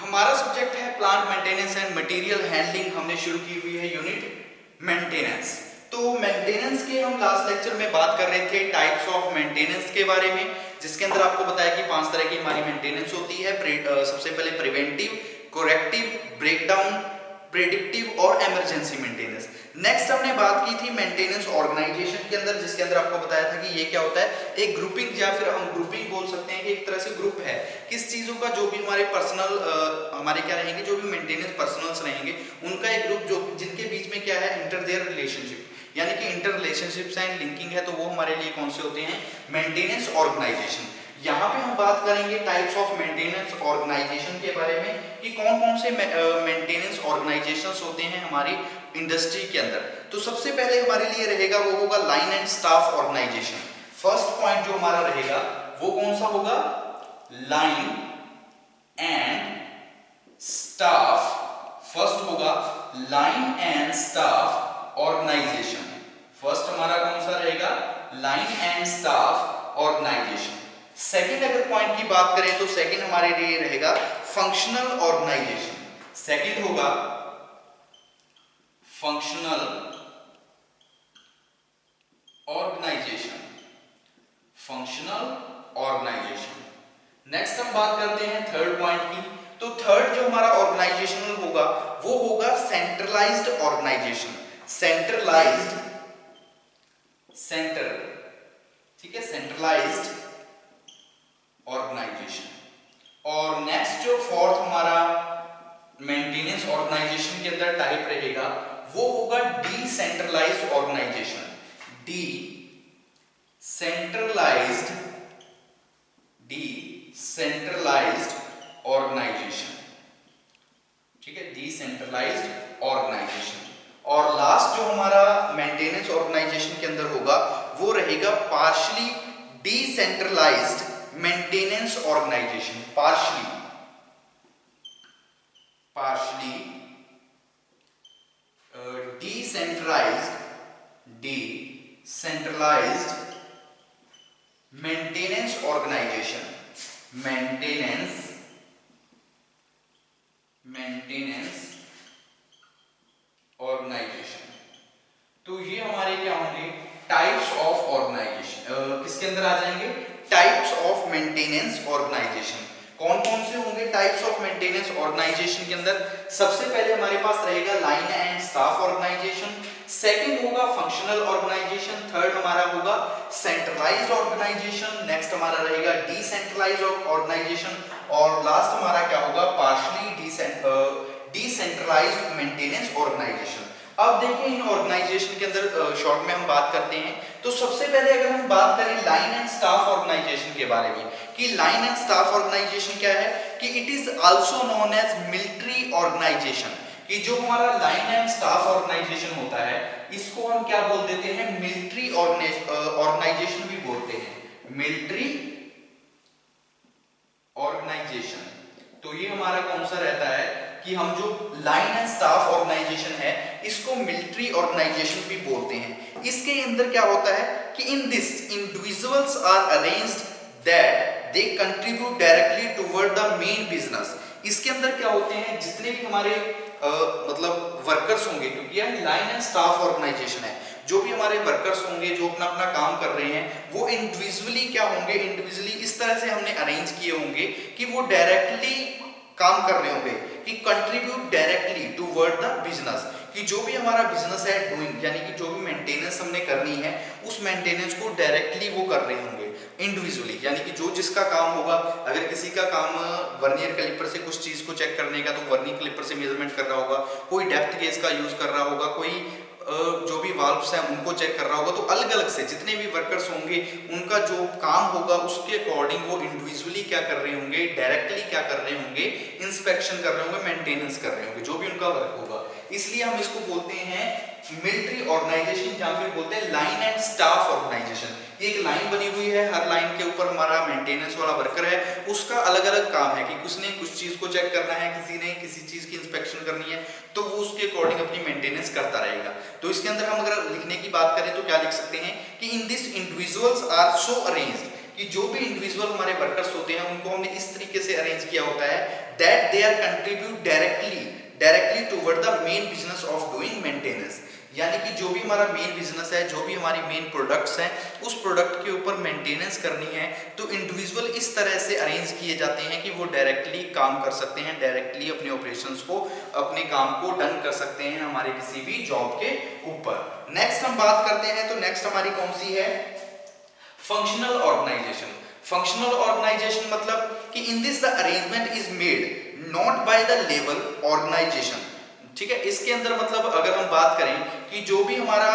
हमारा सब्जेक्ट है plant maintenance and material handling. हमने शुरू की हुई है यूनिट मेंटेनेंस। तो मेंटेनेंस के हम लास्ट लेक्चर में बात कर रहे थे टाइप्स ऑफ मेंटेनेंस के बारे में, जिसके अंदर आपको बताया कि 5 तरह की हमारी मेंटेनेंस होती है। सबसे पहले प्रिवेंटिव, कोरेक्टिव, ब्रेकडाउन, प्रेडिक्टिव और इमरजेंसी मेंटेनेंस। नेक्स्ट हमने बात की थी मेंटेनेंस ऑर्गेनाइजेशन के अंदर, जिसके अंदर आपको बताया था कि ये क्या होता है, एक ग्रुपिंग, या फिर हम ग्रुपिंग बोल सकते हैं कि एक तरह से ग्रुप है किस चीजों का, जो भी हमारे पर्सनल हमारे क्या रहेंगे, जो भी मेंटेनेंस पर्सनल्स रहेंगे उनका एक ग्रुप, जो जिनके बीच में क्या है, इंटर देयर रिलेशनशिप, यानी कि इंटर रिलेशनशिप्स एंड लिंकिंग है, तो वो हमारे लिए कौन से होते हैं, मेंटेनेंस ऑर्गेनाइजेशन। यहाँ पे हम बात करेंगे टाइप्स ऑफ मेंटेनेंस ऑर्गेनाइजेशन के बारे में कि कौन कौन से मेंटेनेंस ऑर्गेनाइजेशंस होते हैं हमारी इंडस्ट्री के अंदर। तो सबसे पहले हमारे लिए रहेगा वो होगा line and staff organisation. First point जो हमारा रहेगा वो कौन सा होगा, लाइन एंड स्टाफ। फर्स्ट होगा line and staff organisation. First हमारा कौन सा रहेगा, line and staff organisation. Second अगर पॉइंट की बात करें तो सेकंड हमारे लिए रहेगा फंक्शनल ऑर्गेनाइजेशन। सेकंड होगा functional organisation. Functional organisation. Next हम बात करते हैं थर्ड पॉइंट की। तो थर्ड जो हमारा ऑर्गेनाइजेशनल होगा वो होगा सेंट्रलाइज्ड ऑर्गेनाइजेशन। सेंट्रलाइज्ड, सेंटर, ठीक है, सेंट्रलाइज्ड ऑर्गेनाइजेशन। और नेक्स्ट जो फोर्थ हमारा मेंटेनेंस ऑर्गेनाइजेशन के अंदर टाइप रहेगा वो होगा डिसेंट्रलाइज्ड ऑर्गेनाइजेशन। डिसेंट्रलाइज्ड ऑर्गेनाइजेशन, ठीक है, डिसेंट्रलाइज्ड ऑर्गेनाइजेशन। और लास्ट जो हमारा मेंटेनेंस ऑर्गेनाइजेशन के अंदर होगा वो रहेगा partially decentralised maintenance organisation. Partially decentralised maintenance organisation. Maintenance organisation. तो ये हमारे क्या होंगे, टाइप्स ऑफ ऑर्गेनाइजेशन। किसके अंदर आ जाएंगे, टाइप्स ऑफ मेंटेनेंस ऑर्गेनाइजेशन। कौन कौन से होंगे टाइप्स ऑफ मेंटेनेंस ऑर्गेनाइजेशन के अंदर, सबसे पहले हमारे पास रहेगा line and staff organisation. Second होगा फंक्शनल ऑर्गेनाइजेशन। थर्ड हमारा होगा सेंट्रलाइज्ड ऑर्गेनाइजेशन। नेक्स्ट हमारा रहेगा डिसेंट्रलाइज्ड ऑर्गेनाइजेशन। और लास्ट हमारा क्या होगा, पार्शियली डिसेंट्रलाइज्ड मेंटेनेंस ऑर्गेनाइजेशन। अब देखिए इन ऑर्गेनाइजेशन के अंदर शॉर्ट में हम बात करते हैं। तो सबसे पहले अगर हम बात करें लाइन एंड स्टाफ ऑर्गेनाइजेशन के बारे में कि लाइन एंड स्टाफ ऑर्गेनाइजेशन क्या है, कि it is also known as military organisation. कि जो हमारा लाइन एंड स्टाफ ऑर्गेनाइजेशन होता है इसको हम क्या बोल देते हैं, मिलिट्री ऑर्गेनाइजेशन भी बोलते हैं, मिलिट्री ऑर्गेनाइजेशन। तो ये हमारा कौन सा रहता है कि हम जो लाइन एंड स्टाफ ऑर्गेनाइजेशन है इसको मिलिट्री ऑर्गेनाइजेशन भी बोलते हैं। इसके अंदर क्या होता है कि in this individuals are arranged that they contribute directly toward the main business. इसके अंदर क्या होते हैं, जितने भी हमारे मतलब वर्कर्स होंगे, क्योंकि यह लाइन एंड स्टाफ ऑर्गेनाइजेशन है, जो भी हमारे वर्कर्स होंगे जो अपना अपना काम कर रहे हैं वो इंडिविजुअली क्या होंगे, इंडिविजुअली इस तरह से हमने अरेंज किए होंगे कि वो डायरेक्टली काम कर रहे होंगे, कि contribute directly toward the business, कि जो भी हमारा बिजनेस है डूइंग, यानी कि जो भी मेंटेनेंस हमने करनी है उस मेंटेनेंस को डायरेक्टली वो कर रहे होंगे इंडिविजुअली, यानी कि जो जिसका काम होगा, अगर किसी का काम वर्नियर कैलिपर से कुछ चीज को चेक करने का तो वर्नियर कैलिपर से मेजरमेंट कर रहा होगा, कोई डेप्थ गेज का यूज कर रहा होगा, कोई जो भी वाल्व्स हैं उनको चेक कर रहा होगा। तो अलग अलग से जितने भी वर्कर्स होंगे उनका जो काम होगा उसके अकॉर्डिंग वो इंडिविजुअली क्या कर रहे होंगे, डायरेक्टली क्या कर रहे होंगे, इंस्पेक्शन कर रहे होंगे, मेंटेनेंस कर रहे होंगे, जो भी उनका वर्क होगा। इसलिए हम इसको बोलते हैं मिलिट्री ऑर्गेनाइजेशन, या फिर बोलते हैं लाइन एंड स्टाफ ऑर्गेनाइजेशन। ये एक लाइन बनी हुई है, हर लाइन के ऊपर हमारा मेंटेनेंस वाला वर्कर है, उसका अलग अलग काम है कि उसने कुछ चीज को चेक करना है, किसी ने किसी चीज की इंस्पेक्शन करनी है, तो वो उसके अकॉर्डिंग अपनी मेंटेनेंस करता रहेगा। तो इसके अंदर हम अगर लिखने की बात करें तो क्या लिख सकते हैं कि in this individuals are so arranged, कि जो भी इंडिविजुअल हमारे वर्कर्स होते हैं उनको हमने इस तरीके से अरेंज किया होता है that they are contribute directly toward the main business of doing maintenance. यानी कि जो भी हमारा मेन बिजनेस है, जो भी हमारी मेन प्रोडक्ट्स हैं, उस प्रोडक्ट के ऊपर मेंटेनेंस करनी है तो इंडिविजुअल इस तरह से अरेंज किए जाते हैं कि वो डायरेक्टली काम कर सकते हैं, डायरेक्टली अपने ऑपरेशंस को, अपने काम को डन कर सकते हैं हमारे किसी भी जॉब के ऊपर। नेक्स्ट हम बात करते हैं तो नेक्स्ट हमारी कौन सी है, फंक्शनल ऑर्गेनाइजेशन। फंक्शनल ऑर्गेनाइजेशन मतलब कि in this the arrangement is made not by the level organisation. ठीक है, इसके अंदर मतलब अगर हम बात करें कि जो भी हमारा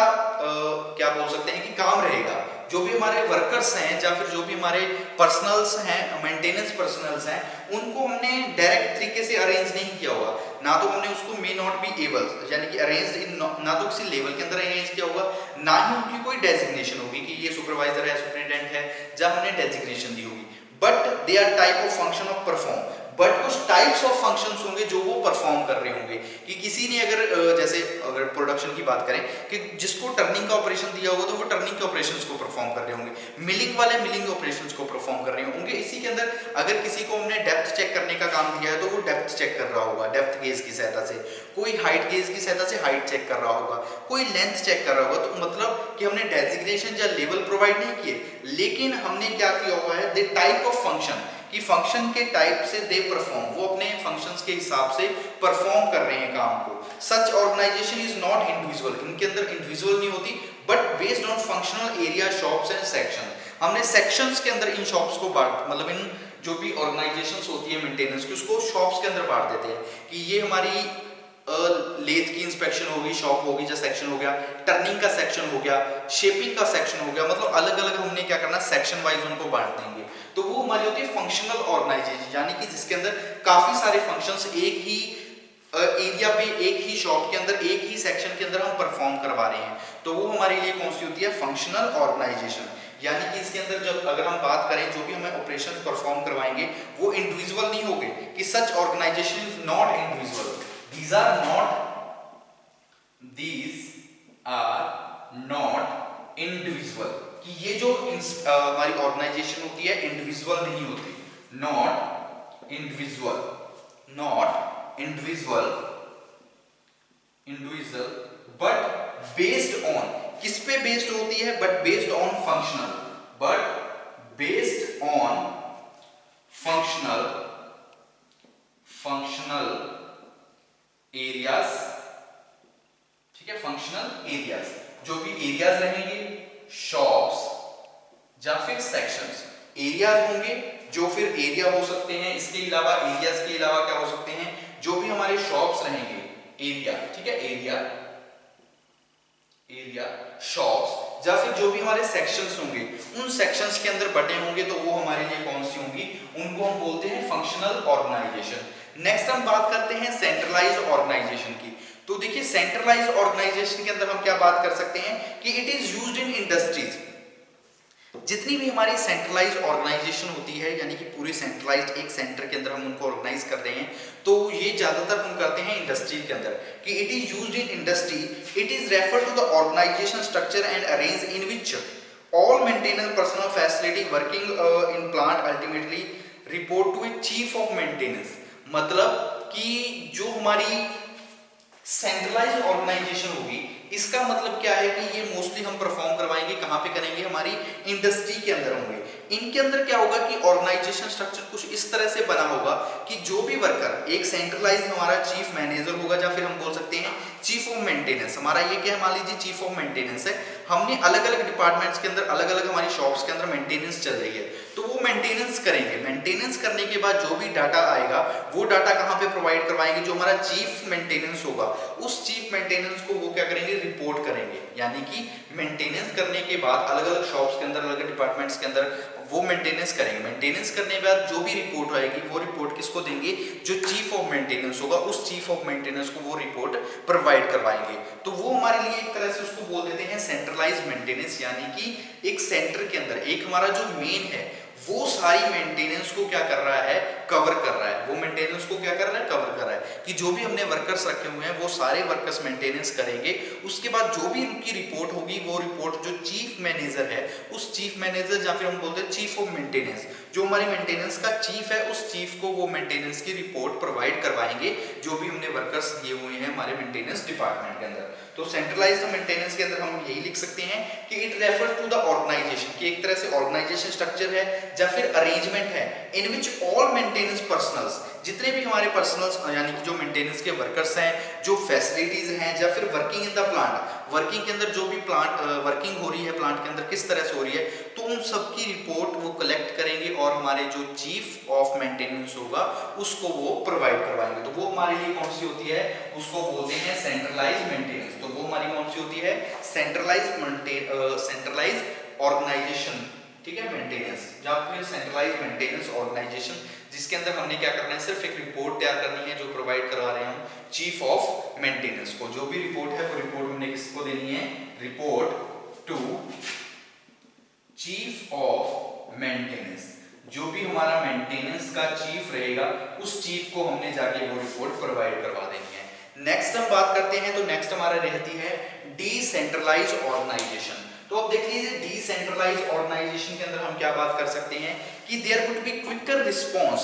क्या बोल सकते हैं कि काम रहेगा, जो भी हमारे वर्कर्स हैं या फिर जो भी हमारे पर्सनल्स हैं, मेंटेनेंस पर्सनल्स हैं, उनको हमने डायरेक्ट तरीके से अरेंज नहीं किया होगा, ना तो हमने उसको मे नॉट बी एबल यानी कि अरेंज इन, ना तो किसी लेवल के अंदर अरेंज किया होगा, ना ही उनकी कोई डेजिग्नेशन होगी कि ये सुपरवाइजर है, सुपरिटेंडेंट है, जब हमने डेजिग्नेशन दी होगी। But they are type of function of perform, but कुछ टाइप्स ऑफ फंक्शंस होंगे जो वो परफॉर्म कर रहे होंगे। कि किसी ने अगर जैसे अगर प्रोडक्शन की बात करें कि जिसको टर्निंग का ऑपरेशन दिया होगा तो वो टर्निंग के ऑपरेशंस को परफॉर्म कर रहे होंगे, मिलिंग वाले मिलिंग ऑपरेशंस को परफॉर्म कर रहे होंगे। इसी के अंदर अगर किसी को हमने डेप्थ चेक करने का काम दिया है तो वो डेप्थ चेक कर रहा होगा डेप्थ गेज की सहायता से, कोई हाइट गेज की सहायता से हाइट चेक कर रहा होगा, कोई लेंथ चेक कर रहा होगा। तो मतलब कि हमने डेजिग्नेशन या लेवल प्रोवाइड नहीं किए, लेकिन हमने क्या किया हुआ है, द टाइप ऑफ फंक्शन, कि फंक्शन के टाइप से दे परफॉर्म, वो अपने फंक्शंस के हिसाब से परफॉर्म कर रहे हैं काम को। सच ऑर्गेनाइजेशन इज नॉट इंडिविजुअल, इनके अंदर इंडिविजुअल नहीं होती, but based on functional area, shops and section. हमने सेक्शंस के अंदर इन शॉप्स को बांट, मतलब इन जो भी ऑर्गेनाइजेशंस होती है मेंटेनेंस की, उसको शॉप्स के अंदर बांट देते हैं कि ये हमारी लेथ की इंस्पेक्शन होगी, शॉप होगी या सेक्शन हो गया, टर्निंग का सेक्शन हो गया, शेपिंग का सेक्शन हो गया, मतलब अलग अलग हमने क्या करना, सेक्शन वाइज उनको बांट देंगे। तो वो हमारी होती है फंक्शनल ऑर्गेनाइजेशन, यानी कि जिसके अंदर काफी सारे फंक्शंस एक ही एरिया पे, एक ही शॉप के अंदर, एक ही सेक्शन के अंदर हम परफॉर्म करवा रहे हैं, तो वो हमारे लिए कौन सी होती है, फंक्शनल ऑर्गेनाइजेशन। यानी कि इसके अंदर जब अगर हम बात करें जो भी हमें ऑपरेशन परफॉर्म करवाएंगे वो इंडिविजुअल नहीं होंगे, कि such organisation is not individual, these are not individual, कि ये जो हमारी ऑर्गेनाइजेशन होती है इंडिविजुअल नहीं होती, not individual but based on, किस पे बेस्ड होती है, but based on functional areas. ठीक है, फंक्शनल एरियाज, जो भी एरियाज रहेंगे, शॉप्स या फिर सेक्शंस, एरियाज होंगे जो फिर एरिया हो सकते हैं, इसके अलावा एरियाज के अलावा क्या हो सकते हैं, जो भी हमारे शॉप्स रहेंगे, एरिया। ठीक है, एरिया शॉप्स, या फिर जो भी हमारे सेक्शंस होंगे, उन सेक्शंस के अंदर बटे होंगे, तो वो हमारे लिए कौन सी होंगी, उनको हम बोलते हैं फंक्शनल ऑर्गेनाइजेशन। नेक्स्ट हम बात करते हैं सेंट्रलाइज्ड ऑर्गेनाइजेशन की। तो देखिए सेंट्रलाइज्ड ऑर्गेनाइजेशन के अंदर हम क्या बात कर सकते हैं कि it is used in industries. जितनी भी हमारी सेंट्रलाइज्ड ऑर्गेनाइजेशन होती है, यानी कि पूरी सेंट्रलाइज्ड एक सेंटर के अंदर हम उनको ऑर्गेनाइज कर रहे हैं, तो ये ज्यादातर हम करते हैं इंडस्ट्री के अंदर, कि it is used in industry, it is refer to the organisation structure and arrange in which all maintenance personnel facility working in plant ultimately report to a chief of maintenance. मतलब कि जो हमारी centralised organisation होगी, इसका मतलब क्या है कि ये मोस्टली हम परफॉर्म करवाएंगे कहां पे करेंगे, हमारी इंडस्ट्री के अंदर होंगे। इनके अंदर क्या होगा कि ऑर्गेनाइजेशन स्ट्रक्चर कुछ इस तरह से बना होगा कि जो भी वर्कर, एक सेंट्रलाइज हमारा चीफ मैनेजर होगा, या फिर हम बोल सकते हैं चीफ ऑफ मेंटेनेंस। हमारा ये क्या है, मान लीजिए चीफ ऑफ मेंटेनेंस है, हमने अलग अलग डिपार्टमेंट्स के अंदर, अलग अलग हमारी शॉप्स के अंदर मेंटेनेंस चल रही है, तो वो मेंटेनेंस करेंगे। मेंटेनेंस करने के बाद जो भी डाटा आएगा, वो डाटा कहाँ पे प्रोवाइड करवाएंगे, जो हमारा चीफ मेंटेनेंस होगा, उस चीफ मेंटेनेंस को वो क्या करेंगे, रिपोर्ट करेंगे। यानी कि मेंटेनेंस करने के बाद अलग अलग शॉप्स के अंदर, अलग अलग डिपार्टमेंट्स के अंदर वो मेंटेनेंस करेंगे। मेंटेनेंस करने के बाद जो भी रिपोर्ट आएगी, वो रिपोर्ट किसको देंगे, जो चीफ ऑफ मेंटेनेंस होगा, उस चीफ ऑफ मेंटेनेंस को वो रिपोर्ट प्रोवाइड करवाएंगे। तो वो हमारे लिए एक तरह से उसको बोल देते हैं सेंट्रलाइज्ड मेंटेनेंस, यानी कि एक सेंटर के अंदर एक हमारा जो मेन है, वो सारी मेंटेनेंस को क्या कर रहा है, कवर कर रहा है। वो मेंटेनेंस को क्या कर रहा है, कवर कर रहा है। कि जो भी हमने वर्कर्स रखे हुए हैं वो सारे वर्कर्स मेंटेनेंस करेंगे। उसके बाद जो भी उनकी रिपोर्ट होगी वो रिपोर्ट जो चीफ मैनेजर है, उस चीफ मैनेजर या फिर हम बोलते हैं चीफ ऑफ मेंटेनेंस, जो हमारी मेंटेनेंस का चीफ है, उस चीफ को वो मेंटेनेंस की रिपोर्ट प्रोवाइड करवाएंगे जो भी हमने वर्कर्स दिए हुए हैं हमारे मेंटेनेंस डिपार्टमेंट के अंदर। तो सेंट्रलाइज्ड मेंटेनेंस के अंदर हम यही लिख सकते हैं कि it refer to the organisation, कि एक तरह से ऑर्गेनाइजेशन स्ट्रक्चर है या फिर अरेंजमेंट है इन विच ऑल मेंटेनेंस पर्सनल्स, जितने भी हमारे पर्सनल्स यानी कि जो मेंटेनेंस के वर्कर्स हैं, जो फैसिलिटीज हैं या फिर working in the plant, working के अंदर जो भी प्लांट वर्किंग हो रही है प्लांट के अंदर किस तरह से हो रही है, तो उन सब की रिपोर्ट वो कलेक्ट करेंगे और हमारे जो चीफ ऑफ मेंटेनेंस होगा उसको वो प्रोवाइड करवाएंगे। तो वो हमारे लिए कौन सी होती है, उसको बोलते हैं सेंट्रलाइज्ड मेंटेनेंस। तो वो हमारी कौन सी होती है, सेंट्रलाइज्ड ऑर्गेनाइजेशन, ठीक है, मेंटेनेंस या फिर सेंट्रलाइज्ड मेंटेनेंस ऑर्गेनाइजेशन, जिसके अंदर हमने क्या करना है, सिर्फ एक रिपोर्ट तैयार करनी है जो प्रोवाइड करवा रहे हैं हम चीफ ऑफ मेंटेनेंस को। जो भी रिपोर्ट है वो रिपोर्ट हमने किसको देनी है, report to chief of maintenance. जो भी हमारा मेंटेनेंस का चीफ रहेगा उस चीफ को हमने जाके वो रिपोर्ट प्रोवाइड करवा देनी है। नेक्स्ट हम बात करते हैं, तो नेक्स्ट हमारा रहती है डिसेंट्रलाइज्ड ऑर्गेनाइजेशन। तो अब देख लीजिए डिसेंट्रलाइज्ड ऑर्गेनाइजेशन के अंदर हम क्या बात कर सकते हैं कि there would be quicker response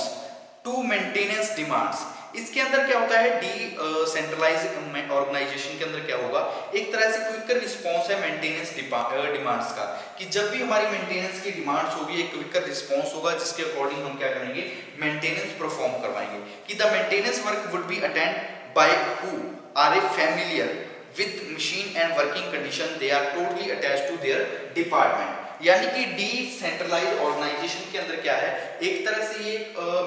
to maintenance demands. इसके अंदर क्या होता है, डिसेंट्रलाइज्ड ऑर्गेनाइजेशन के अंदर क्या होगा, एक तरह से क्विकर रिस्पांस है मेंटेनेंस डिमांड्स का, कि जब भी हमारी मेंटेनेंस की डिमांड्स होगी एक क्विकर रिस्पांस होगा जिसके अकॉर्डिंग हम क्या करेंगे, मेंटेनेंस परफॉर्म करवाएंगे। कि the maintenance work would be attend by who are a familiar with machine and working condition, they are totally attached to their department। यानी कि डिसेंट्रलाइज्ड ऑर्गेनाइजेशन के अंदर क्या है, एक तरह से ये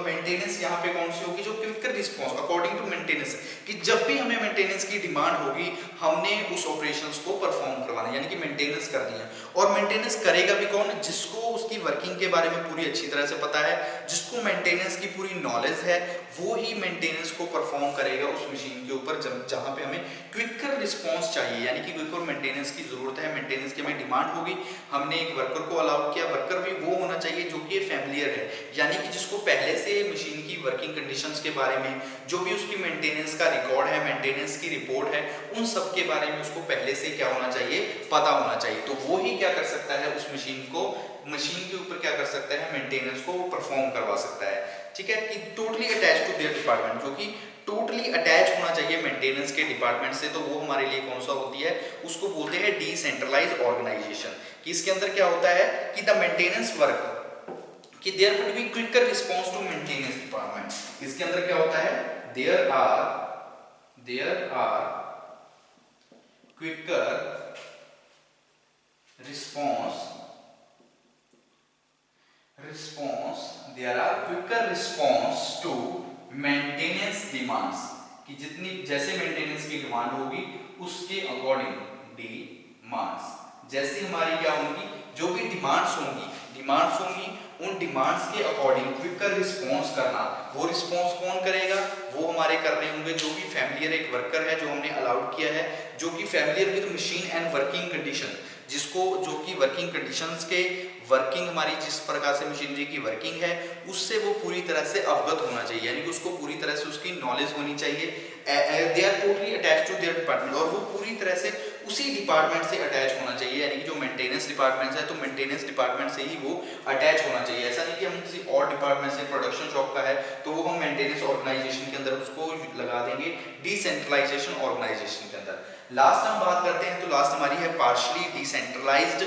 मेंटेनेंस यहाँ पे कौन सी होगी, जो quicker response according to maintenance, कि जब भी हमें मेंटेनेंस की डिमांड होगी हमने उस ऑपरेशंस को परफॉर्म करवाना है, यानी कि मेंटेनेंस कर दिया। और मेंटेनेंस करेगा भी कौन, जिसको उसकी वर्किंग के बारे में पूरी अच्छी तरह से पता है, जिसको मेंटेनेंस की पूरी नॉलेज है, वो ही मेंटेनेंस को परफॉर्म करेगा उस मशीन के ऊपर जहां पे हमें क्विकर रिस्पांस चाहिए, यानी कि क्विकर मेंटेनेंस की जरूरत है, मेंटेनेंस की हमें डिमांड होगी, हमने एक वर्कर को अलाउ किया, वर्कर भी वो होना चाहिए जो कि फैमिलियर है, यानी कि जिसको पहले से मशीन की वर्किंग कंडीशंस के बारे में, जो भी उसकी मेंटेनेंस का रिकॉर्ड है, मेंटेनेंस की रिपोर्ट है, उन सब के बारे में उसको पहले से क्या होना चाहिए, पता होना चाहिए। तो वो ही क्या कर सकता है, उस मशीन के ऊपर क्या कर सकता है, मेंटेनेंस को परफॉर्म करवा सकता है। ठीक है, कि totally attach to their department, जो कि टोटली अटैच होना चाहिए मेंटेनेंस के डिपार्टमेंट से। तो वो हमारे लिए कौन सा होती है, उसको बोलते हैं डिसेंट्रलाइज्ड ऑर्गेनाइजेशन। कि इसके अंदर क्या होता है कि द मेंटेनेंस वर्क, कि there would be quicker response to maintenance department. इसके अंदर क्या होता है, there are quicker response to maintenance demands, कि जितनी जैसे मेंटेनेंस की डिमांड होगी उसके अकॉर्डिंग डिमांड्स, जैसे हमारी क्या होंगी, जो भी डिमांड्स होंगी उन डिमांड्स के अकॉर्डिंग क्विकर रिस्पांस करना। वो रिस्पांस कौन करेगा, वो हमारे कर रहे होंगे जो भी फैमिलियर एक वर्कर है जो हमने अलाउड किया है, जो कि familiar with machine and working condition, जिसको जो कि वर्किंग कंडीशंस के वर्किंग हमारी जिस प्रकार से मशीनरी की वर्किंग है उससे वो पूरी तरह से अवगत होना चाहिए, यानी कि उसको पूरी तरह से उसकी नॉलेज होनी चाहिए। They are totally attach to their department, और वो पूरी तरह से उसी डिपार्टमेंट से अटैच होना चाहिए, यानी कि जो मेंटेनेंस डिपार्टमेंट है तो मेंटेनेंस डिपार्टमेंट से ही वो अटैच होना चाहिए। ऐसा नहीं कि हम किसी और डिपार्टमेंट से, प्रोडक्शन शॉप का है तो वो हम मेंटेनेंस ऑर्गेनाइजेशन के अंदर उसको लगा देंगे डिसेंट्रलाइजेशन ऑर्गेनाइजेशन के अंदर। लास्ट हम बात करते हैं, तो लास्ट हमारी है पार्शियली डिसेंट्रलाइज्ड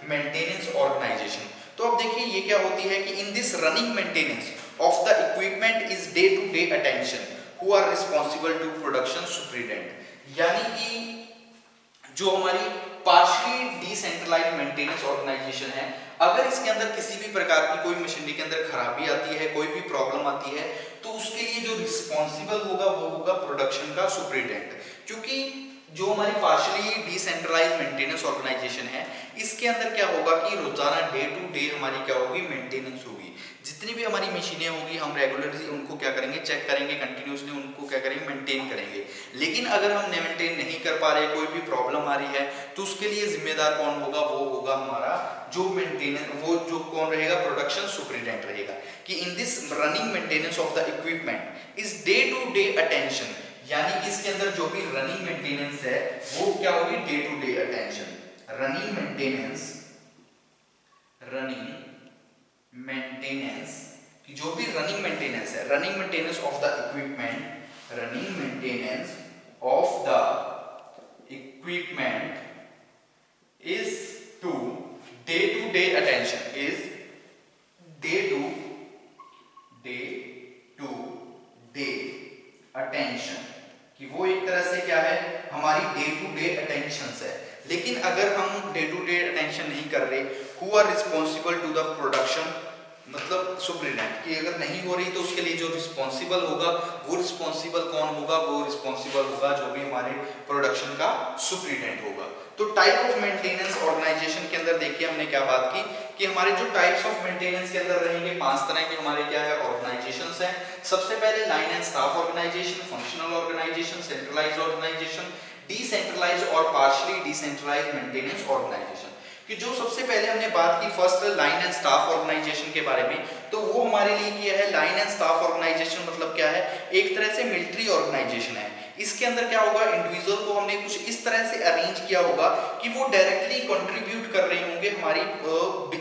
मेंटेनेंस ऑर्गेनाइजेशन। तो अब देखिए ये क्या होती है कि in this running maintenance of the equipment is day to day attention who are responsible to production superintendent, यानी कि जो हमारी पार्शियली डिसेंट्रलाइज्ड मेंटेनेंस ऑर्गेनाइजेशन है, अगर इसके अंदर किसी भी प्रकार की कोई मशीनरी के अंदर खराबी आती है, कोई भी प्रॉब्लम आती है, तो उसके लिए जो रिस्पांसिबल होगा वो होगा प्रोडक्शन का सुपरिटेंडेंट। क्योंकि जो हमारी पार्शियली डिसेंट्रलाइज्ड मेंटेनेंस ऑर्गेनाइजेशन है इसके अंदर क्या होगा कि रोजाना डे टू डे हमारी क्या होगी, मेंटेनेंस होगी। जितनी भी हमारी मशीनें होगी हम रेगुलरली उनको क्या करेंगे, चेक करेंगे, कंटिन्यूसली उनको क्या करेंगे, मेंटेन करेंगे। लेकिन अगर हम मेंटेन नहीं कर पा रहे, कोई भी प्रॉब्लम आ रही है, तो उसके लिए जिम्मेदार कौन होगा, वो होगा हमारा जो मेंटेनेंस, वो जो कौन रहेगा, प्रोडक्शन सुपरिटेंडेंट रहेगा। कि in this running maintenance of the equipment is day to day attention, यानी कि इसके अंदर जो भी रनिंग मेंटेनेंस है वो क्या होगी, day to day attention. Running maintenance कि जो भी रनिंग मेंटेनेंस है, running maintenance of the equipment, running maintenance of the equipment is to day attention, is day to day attention कि वो एक तरह से क्या है, हमारी डे टू डे अटेंशन है। लेकिन अगर हम डे टू डे अटेंशन नहीं कर रहे, who are responsible to the production, मतलब सुपरिटेंडेंट की अगर नहीं हो रही तो उसके लिए जो रिस्पॉन्सिबल होगा, वो रिस्पॉन्सिबल कौन होगा, वो रिस्पॉन्सिबल होगा जो भी हमारे प्रोडक्शन का सुपरिटेंडेंट होगा। तो टाइप ऑफ मेंटेनेंस ऑर्गेनाइजेशन के अंदर देखिए हमने क्या बात की कि हमारे जो टाइप्स ऑफ मेंटेनेंस के अंदर रहेंगे 5 तरह के हमारे क्या है, ऑर्गेनाइजेशंस हैं। सबसे पहले line and staff organisation, functional organisation, centralised organisation, decentralised और पार्शियली डिसेंट्रलाइज्ड मेंटेनेंस ऑर्गेनाइजेशन। कि जो सबसे पहले हमने बात की first line and staff organisation के बारे में, तो वो हमारे लिए क्या है, लाइन एंड स्टाफ ऑर्गेनाइजेशन मतलब क्या है, एक तरह से मिलिट्री ऑर्गेनाइजेशन है। इसके अंदर क्या होगा, इंडिविजुअल को हमने कुछ इस तरह से अरेंज किया होगा कि वो डायरेक्टली कंट्रीब्यूट कर रहे होंगे हमारी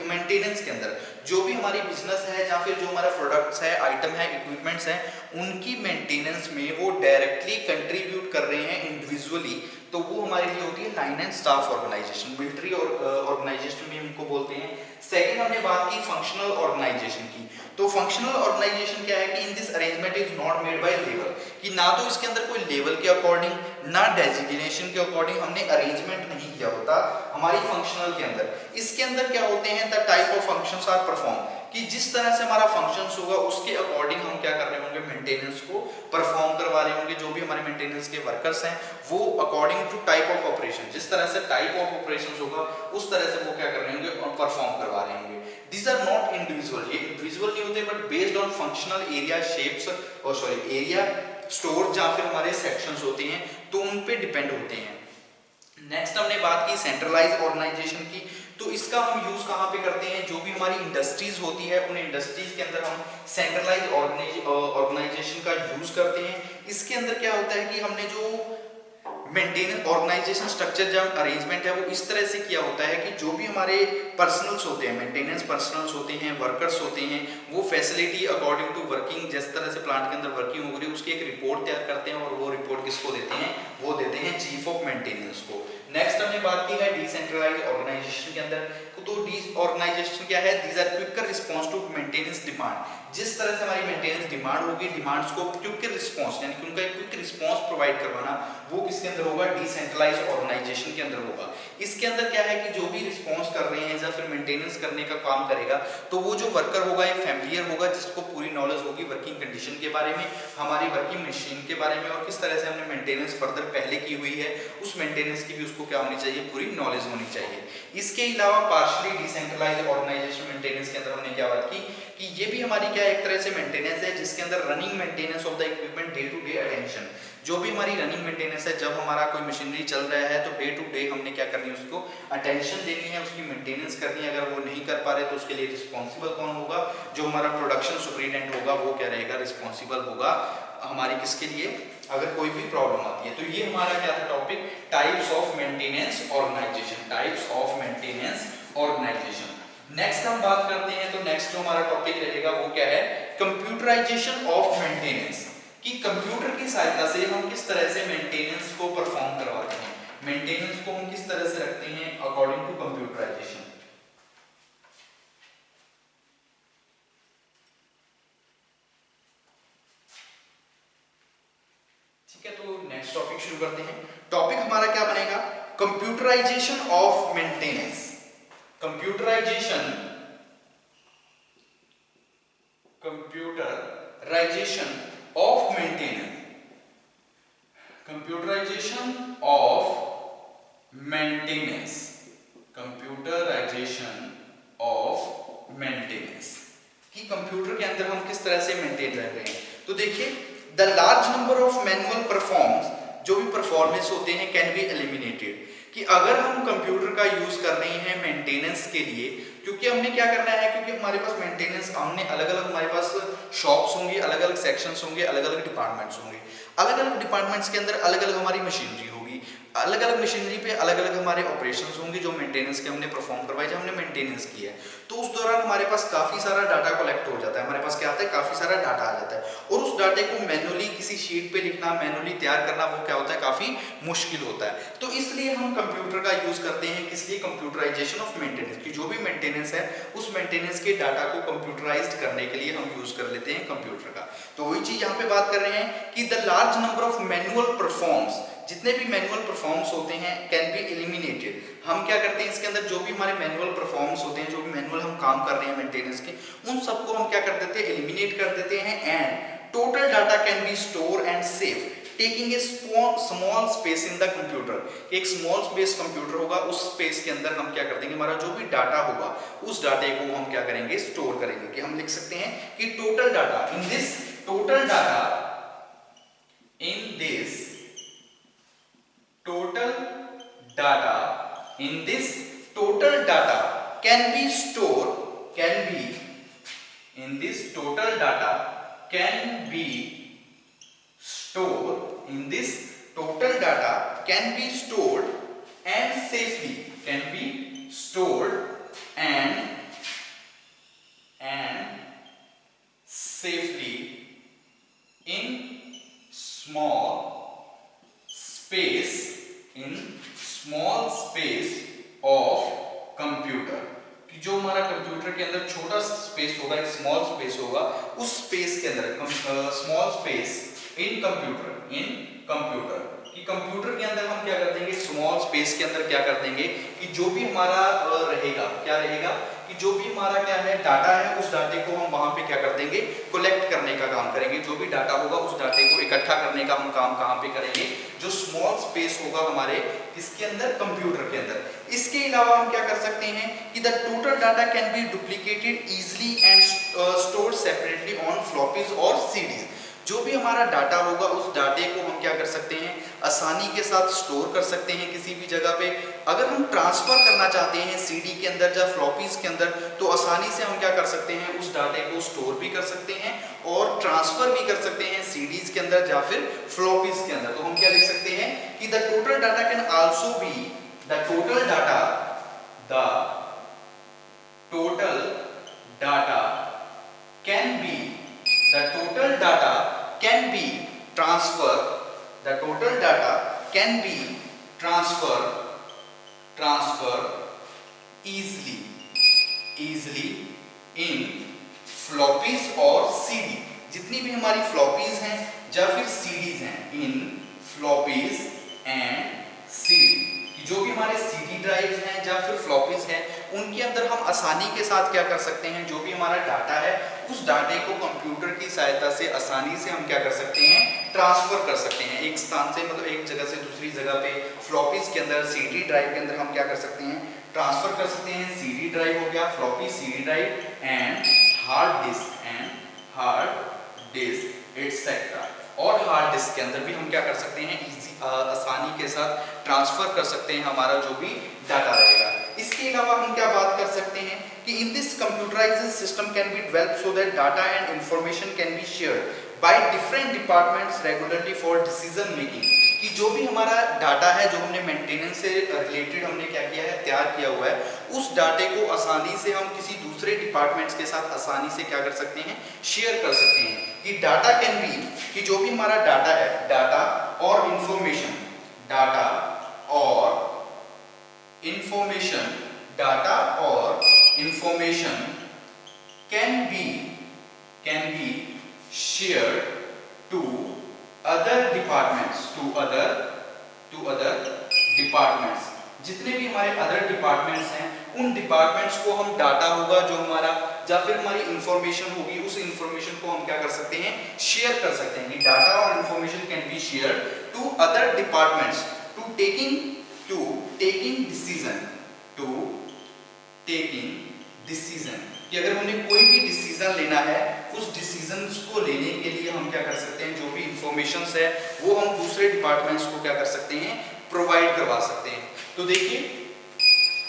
मेंटेनेंस के अंदर। जो भी हमारी बिजनेस है या फिर जो हमारा प्रोडक्ट्स है, आइटम है, इक्विपमेंट्स हैं, उनकी मेंटेनेंस में वो डायरेक्टली कंट्रीब्यूट कर रहे हैं इंडिविजुअली, तो वो हमारे लिए होती है line and staff organisation, military organisation भी हमको बोलते हैं। सेकंड हमने बात की फंक्शनल ऑर्गेनाइजेशन की। तो फंक्शनल ऑर्गेनाइजेशन क्या है कि in this arrangement is not made by level, कि ना तो इसके अंदर कोई लेवल के अकॉर्डिंग ना डेजिग्नेशन के अकॉर्डिंग हमने अरेंजमेंट नहीं किया होता हमारी फंक्शनल के अंदर। इसके अंदर क्या होते हैं, the type of functions are perform, कि जिस तरह से हमारा फंक्शंस होगा उसके अकॉर्डिंग हम क्या कर रहे होंगे, मेंटेनेंस को परफॉर्म करवा रहे होंगे। जो भी हमारे मेंटेनेंस के वर्कर्स हैं वो according to type of operation, जिस तरह से टाइप ऑफ ऑपरेशंस होगा उस तरह से वो क्या कर रहे होंगे और परफॉर्म करवा रहे होंगे। These are not individual, ये इंडिविजुअल नहीं होते, but based on functional area shapes और सॉरी एरिया स्टोर जहाँ फिर हमारे सेक्शंस होते हैं तो उन पे डिपेंड होते हैं। नेक्स्ट हमने बात की सेंट्रलाइज ऑर्गेनाइजेशन की। तो इसका हम यूज कहाँ पे करते हैं, जो भी हमारी इंडस्ट्रीज होती है उन इंडस्ट्रीज के अंदर हम सेंट्रलाइज ऑर्गेनाइजेशन का यूज करते हैं। इसके अंदर क्या होता है कि हमने जो मेंटेनेंस ऑर्गेनाइजेशन स्ट्रक्चर जब अरेंजमेंट है वो इस तरह से किया होता है कि जो भी हमारे पर्सनल्स होते हैं, मेंटेनेंस पर्सनल्स होते हैं, वर्कर्स होते हैं, वो फैसिलिटी अकॉर्डिंग टू वर्किंग, जिस तरह से प्लांट के अंदर वर्किंग हो रही है उसकी एक रिपोर्ट तैयार करते हैं और वो रिपोर्ट किसको देते हैं, वो देते हैं चीफ ऑफ मेंटेनेंस को। नेक्स्ट हमने बात की है डिसेंट्रलाइज्ड ऑर्गेनाइजेशन के अंदर। तो ऑर्गेनाइजेशन क्या है, these are quicker response to maintenance demand. जिस तरह से हमारी मेंटेनेंस डिमांड होगी, डिमांड्स को क्विक रिस्पॉन्स यानी कि उनका एक क्विक रिस्पॉन्स प्रोवाइड करवाना, वो किसके अंदर होगा, डिसेंट्रलाइज्ड ऑर्गेनाइजेशन के अंदर होगा। इसके अंदर क्या है कि जो भी रिस्पॉन्स कर रहे हैं या फिर मेंटेनेंस करने का काम करेगा तो वो जो वर्कर होगा एक फैमिलियर होगा जिसको पूरी नॉलेज होगी वर्किंग कंडीशन के बारे में, हमारी वर्किंग मशीन के बारे में और किस तरह से हमने मेंटेनेंस फर्दर पहले की हुई है उस मेंटेनेंस की भी उसको क्या होनी चाहिए, पूरी नॉलेज होनी चाहिए। इसके अलावा पार्शियली डिसेंट्रलाइज्ड ऑर्गेनाइजेशन मेंटेनेंस के अंदर हमने क्या बात की कि ये भी हमारी क्या एक तरह से मेंटेनेंस है जिसके अंदर running maintenance of the equipment, day to day attention. जो भी हमारी रनिंग मेंटेनेंस है, जब हमारा कोई मशीनरी चल रहा है तो डे टू डे हमने क्या करनी है, उसको अटेंशन देनी है, उसकी मेंटेनेंस करनी है। अगर वो नहीं कर पा रहे तो उसके लिए रिस्पॉन्सिबल कौन होगा, जो हमारा प्रोडक्शन सुपरिटेंडेंट होगा वो क्या रहेगा, रिस्पॉन्सिबल होगा हमारी किसके लिए, अगर कोई भी प्रॉब्लम आती है। तो ये हमारा क्या था topic, types of maintenance organisation, types of maintenance organisation. Next हम बात करते हैं, तो नेक्स्ट जो हमारा टॉपिक रहेगा वो क्या है, कंप्यूटराइजेशन ऑफ मेंटेनेंस, कि कंप्यूटर की सहायता से हम किस तरह से मेंटेनेंस को परफॉर्म करवाते हैं, मेंटेनेंस को हम किस तरह से रखते हैं अकॉर्डिंग टू कंप्यूटराइजेशन। ठीक है, तो नेक्स्ट टॉपिक शुरू करते हैं। टॉपिक हमारा क्या बनेगा, computerisation of maintenance. Computerisation of maintenance, computerisation of maintenance, computerisation of maintenance, कि कंप्यूटर के अंदर हम किस तरह से मेंटेन रह रहे हैं। तो देखिए, the large number of manual performs, जो भी परफॉर्मेंस होते हैं कैन बी एलिमिनेटेड, कि अगर हम कंप्यूटर का यूज कर रहे हैं मेंटेनेंस के लिए, क्योंकि हमने क्या करना है, क्योंकि हमारे पास मेंटेनेंस, हमने अलग अलग, हमारे पास शॉप्स होंगी, अलग अलग सेक्शंस होंगे, अलग अलग डिपार्टमेंट्स होंगे, अलग अलग डिपार्टमेंट्स के अंदर अलग अलग हमारी मशीनरी होगी, अलग अलग मशीनरी पे अलग अलग हमारे ऑपरेशंस होंगे जो मेंटेनेंस के हमने परफॉर्म करवाए, जब हमने मेंटेनेंस किया है। तो उस दौरान हमारे पास काफ़ी सारा डाटा कलेक्ट हो जाता है, हमारे पास क्या आता है, काफ़ी सारा डाटा आ जाता है, और उस डाटे को मैनुअली किसी शीट पे लिखना, मैनुअली तैयार करना, वो क्या होता है, काफ़ी मुश्किल होता है। तो इसलिए हम कंप्यूटर का यूज़ करते हैं, किस लिए, कंप्यूटराइजेशन ऑफ मेंटेनेंस, की जो भी मेंटेनेंस है उस मेंटेनेंस के डाटा को कंप्यूटराइज्ड करने के लिए हम यूज़ कर लेते हैं कंप्यूटर का। तो वही चीज़ यहाँ पे बात कर रहे हैं कि the large number of manual performs, जितने भी मैनुअल परफॉर्म्स होते हैं, कैन बी एलिमिनेटेड। हम क्या करते हैं, इसके अंदर जो भी हमारे मैनुअल परफॉर्म्स होते हैं, जो भी मैनुअल हम काम कर रहे हैं मेंटेनेंस के, उन सबको हम क्या कर देते हैं, एलिमिनेट कर देते हैं, and total data can B store and save taking a small space in the computer. एक स्मॉल स्पेस कंप्यूटर होगा, उस स्पेस के अंदर हम क्या कर देंगे, हमारा जो भी डाटा होगा उस डाटे को हम क्या करेंगे, स्टोर करेंगे। कि हम लिख सकते हैं कि total data in this, total data in this, total data in this total data can be stored, can be in this total data can be stored, in this total data can be stored and safely, can be stored and safely in small space, in small space of computer। कि जो हमारा computer के अंदर छोटा space होगा, एक small space होगा, उस स्पेस के अंदर, small space in computer, in computer, कि कंप्यूटर के अंदर हम क्या कर देंगे, स्मॉल स्पेस के अंदर क्या कर देंगे, कि जो भी हमारा रहेगा, क्या रहेगा, कि जो भी हमारा क्या है, डाटा है, उस डाटे को हम वहां पे क्या कर देंगे, कलेक्ट करने का काम करेंगे। जो भी डाटा होगा उस डाटे को इकट्ठा करने का हम काम कहां पे करेंगे, जो स्मॉल स्पेस होगा हमारे इसके अंदर, कंप्यूटर के अंदर। इसके अलावा हम क्या कर सकते हैं कि the total data can be duplicated easily and stored separately on floppies और सीडीज। जो भी हमारा डाटा होगा उस डाटे को हम क्या कर सकते हैं, आसानी के साथ स्टोर कर सकते हैं किसी भी जगह पे। अगर हम ट्रांसफर करना चाहते हैं सीडी के अंदर या फ्लॉपीज के अंदर, तो आसानी से हम क्या कर सकते हैं, उस डाटे को स्टोर भी कर सकते हैं और ट्रांसफर भी कर सकते हैं सीडीज के अंदर या फिर फ्लॉपीज के अंदर। तो हम क्या लिख सकते हैं कि the total data can also be, the total data, the total data can B, the total data can be transferred, the total data can be transferred easily in floppies और CD। जितनी भी हमारी फ्लॉपीज हैं या फिर CDs हैं, इन floppies and CD, जो भी हमारे सीडी ड्राइव्स हैं या फिर फ्लॉपीज हैं, उनके अंदर हम आसानी के साथ क्या कर सकते हैं, जो भी हमारा डाटा है उस डाटे को कंप्यूटर की सहायता से आसानी से हम क्या कर सकते हैं, ट्रांसफर कर सकते हैं एक स्थान से, मतलब एक जगह से दूसरी जगह पे। फ्लॉपीज के अंदर, सीडी ड्राइव के अंदर हम क्या कर सकते हैं, ट्रांसफर कर सकते हैं। सीडी ड्राइव हो गया, floppy, CD drive and hard disk etcetera. और हार्ड डिस्क के अंदर भी हम क्या कर सकते हैं, आसानी के साथ ट्रांसफर कर सकते हैं हमारा जो भी डाटा रहेगा। इसके अलावा हम क्या बात कर सकते हैं कि in this computerised system can be developed so that data and information can be shared by different departments regularly for decision making. कि जो भी हमारा डाटा है, जो हमने मेंटेनेंस से रिलेटेड हमने क्या किया है, तैयार किया हुआ है, उस डाटे को आसानी से हम किसी दूसरे डिपार्टमेंट्स के साथ आसानी से क्या कर सकते हैं, शेयर कर सकते हैं। कि डाटा कैन बी, कि जो भी हमारा डाटा है, डाटा और इंफॉर्मेशन, डाटा और इंफॉर्मेशन, डाटा और information can B shared to other departments, to other departments। जितने भी हमारे अदर डिपार्टमेंट्स हैं, उन डिपार्टमेंट्स को हम डाटा होगा जो हमारा या फिर हमारी इंफॉर्मेशन होगी, उस इंफॉर्मेशन को हम क्या कर सकते हैं, शेयर कर सकते हैं। कि डाटा और information can be share to other departments to taking decision. कि अगर हमने कोई भी डिसीजन लेना है, उस डिसीजन को लेने के लिए हम क्या कर सकते हैं, जो भी इंफॉर्मेशन है वो हम दूसरे डिपार्टमेंट्स को क्या कर सकते हैं, प्रोवाइड करवा सकते हैं। तो तो देखिए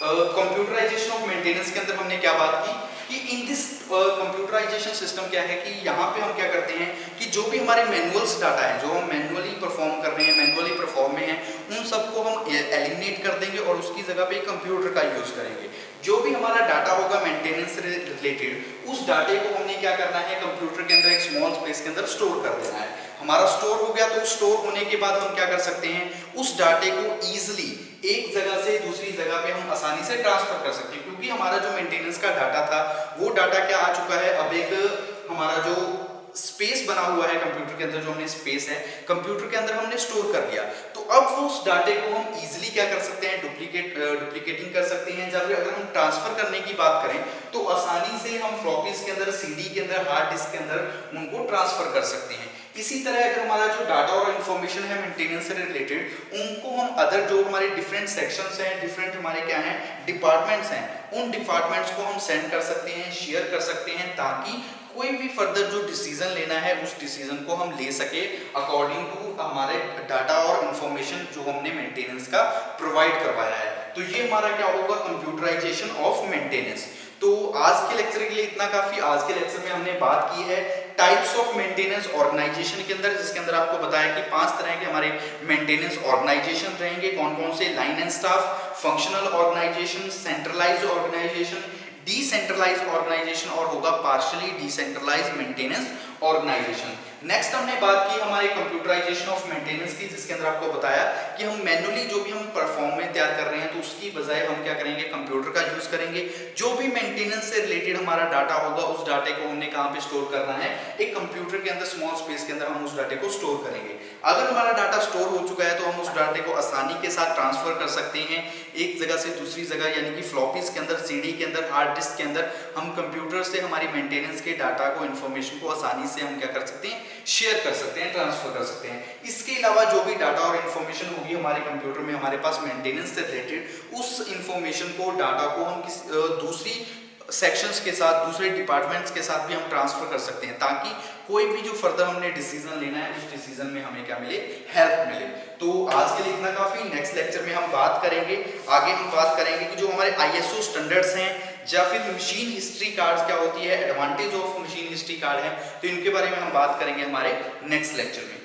कंप्यूटराइजेशन ऑफ मेंटेनेंस के अंदर हमने क्या बात की कि इन दिस कंप्यूटराइजेशन सिस्टम क्या है कि यहाँ पे हम क्या करते हैं कि जो भी हमारे मैनुअल्स डाटा है, जो हम मैनुअली परफॉर्म कर रहे हैं, मैनुअली परफॉर्म में हैं, उन सबको हम एलिमिनेट कर देंगे और उसकी जगह पे कंप्यूटर का यूज करेंगे। जो भी हमारा डाटा होगा मेंटेनेंस से रिलेटेड, उस डाटे को हमने क्या करना है, कंप्यूटर के अंदर एक स्मॉल स्पेस के अंदर स्टोर कर देना है। हमारा स्टोर हो गया, तो स्टोर होने के बाद हम क्या कर सकते हैं, उस डाटे को ईजिली एक जगह से दूसरी जगह पे हम आसानी से ट्रांसफर कर सकते हैं, क्योंकि हमारा जो मेंटेनेंस का डाटा था वो डाटा क्या आ चुका है, अब एक हमारा जो स्पेस बना हुआ है कंप्यूटर के अंदर, जो हमने स्पेस है कंप्यूटर के अंदर हमने स्टोर कर दिया। तो अब वो उस डाटे को हम इजीली क्या कर सकते हैं, डुप्लीकेटिंग कर सकते हैं, या फिर अगर हम ट्रांसफर करने की बात करें तो आसानी से हम फ्लॉपीज के अंदर, सीडी के अंदर, हार्ड डिस्क के अंदर उनको ट्रांसफर कर सकते हैं। इसी तरह अगर हमारा जो डाटा और इंफॉर्मेशन है मेंटेनेंस से रिलेटेड, उनको हम अदर जो हमारे डिफरेंट सेक्शंस हैं, डिफरेंट हमारे क्या हैं डिपार्टमेंट्स हैं, उन डिपार्टमेंट्स को हम सेंड कर सकते हैं, शेयर कर सकते हैं, ताकि कोई भी फर्दर जो डिसीजन लेना है उस डिसीजन को हम ले सके अकॉर्डिंग टू हमारे डाटा और इंफॉर्मेशन जो हमने मेंटेनेंस का प्रोवाइड करवाया है। तो ये हमारा क्या होगा, कंप्यूटराइजेशन ऑफ मेंटेनेंस। तो आज के लेक्चर के लिए इतना काफी। आज के लेक्चर में हमने बात की है टाइप्स ऑफ मेंटेनेंस ऑर्गेनाइजेशन के अंदर, जिसके अंदर आपको बताया कि 5 तरह के हमारे मेंटेनेंस ऑर्गेनाइजेशन रहेंगे। कौन कौन से, line and staff, functional organisation, centralised organisation, decentralised organisation और होगा partially decentralised maintenance organisation. Next हमने बात की हमारे कंप्यूटराइजेशन ऑफ मेंटेनेंस की, जिसके अंदर आपको बताया कि हम मैनुअली जो भी हम परफॉर्म में तैयार कर रहे हैं तो उसकी बजाय हम क्या करेंगे, कंप्यूटर का यूज करेंगे। जो भी मेंटेनेंस से रिलेटेड हमारा डाटा होगा उस डाटे को हमने कहाँ पे स्टोर करना है, एक कंप्यूटर के अंदर स्मॉल स्पेस के अंदर हम उस डाटे को स्टोर करेंगे। अगर हमारा डाटा स्टोर हो चुका है तो हम उस डाटे को आसानी के साथ ट्रांसफर कर सकते हैं एक जगह से दूसरी जगह, यानी कि फ्लॉपीज के अंदर, सीडी के अंदर, हार्ड डिस्क के अंदर। हम कंप्यूटर से हमारी मेंटेनेंस के डाटा को, इंफॉर्मेशन को आसानी से हम क्या कर सकते हैं, शेयर कर सकते हैं, ट्रांसफर कर सकते हैं। इसके अलावा जो भी डाटा और इंफॉर्मेशन होगी हमारे कंप्यूटर में हमारे पास मेंटेनेंस से रिलेटेड, उस इंफॉर्मेशन को, डाटा को हम दूसरी सेक्शंस के साथ, दूसरे डिपार्टमेंट्स के साथ भी हम ट्रांसफर कर सकते हैं, ताकि कोई भी जो फर्दर हमने डिसीजन लेना है उस डिसीजन में हमें क्या मिले, हेल्प मिले। तो आज के लिए इतना काफी। नेक्स्ट लेक्चर में हम बात करेंगे, आगे हम बात करेंगे कि जो हमारे आईएसओ स्टैंडर्ड्स हैं या फिर मशीन हिस्ट्री कार्ड्स क्या होती है, advantage of machine history card है, तो इनके बारे में हम बात करेंगे हमारे नेक्स्ट लेक्चर में।